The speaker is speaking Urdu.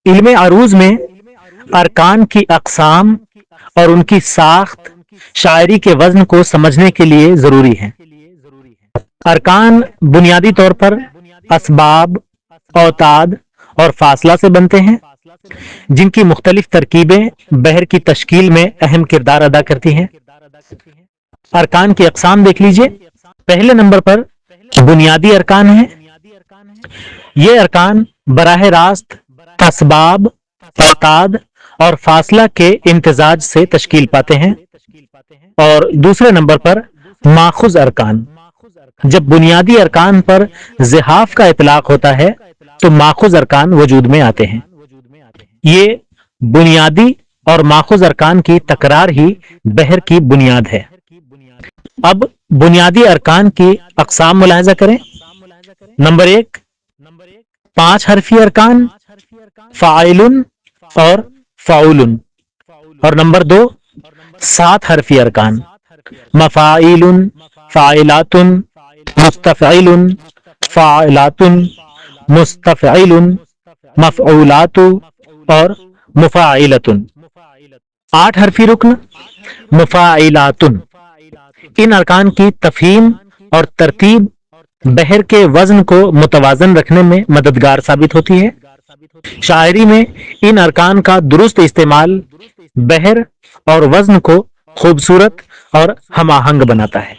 علم عروض میں ارکان کی اقسام اور ان کی ساخت شاعری کے وزن کو سمجھنے کے لیے ضروری ہے۔ ارکان بنیادی طور پر اسباب، اوتاد اور فاصلہ سے بنتے ہیں، جن کی مختلف ترکیبیں بحر کی تشکیل میں اہم کردار ادا کرتی ہیں۔ ارکان کی اقسام دیکھ لیجئے۔ پہلے نمبر پر بنیادی ارکان ہیں۔ یہ ارکان براہ راست اسباب، اوتاد اور فاصلہ کے امتزاج سے تشکیل پاتے ہیں۔ اور دوسرے نمبر پر ماخوذ ارکان۔ جب بنیادی ارکان پر زحاف کا اطلاق ہوتا ہے تو ماخوذ ارکان وجود میں آتے ہیں۔ یہ بنیادی اور ماخوذ ارکان کی تکرار ہی بحر کی بنیاد ہے۔ اب بنیادی ارکان کی اقسام ملاحظہ کریں۔ نمبر 1، 5 حرفی ارکان فاعل اور فعول۔ اور نمبر 2، 7 حرفی ارکان مفاعیل، فاعلات، مستفعل، فاعلات، مستفعل، مفعولات اور مفاعلۃ۔ 8 حرفی رکن مفاعلات۔ ان ارکان کی تفہیم اور ترتیب بحر کے وزن کو متوازن رکھنے میں مددگار ثابت ہوتی ہے۔ شاعری میں ان ارکان کا درست استعمال بحر اور وزن کو خوبصورت اور ہم آہنگ بناتا ہے۔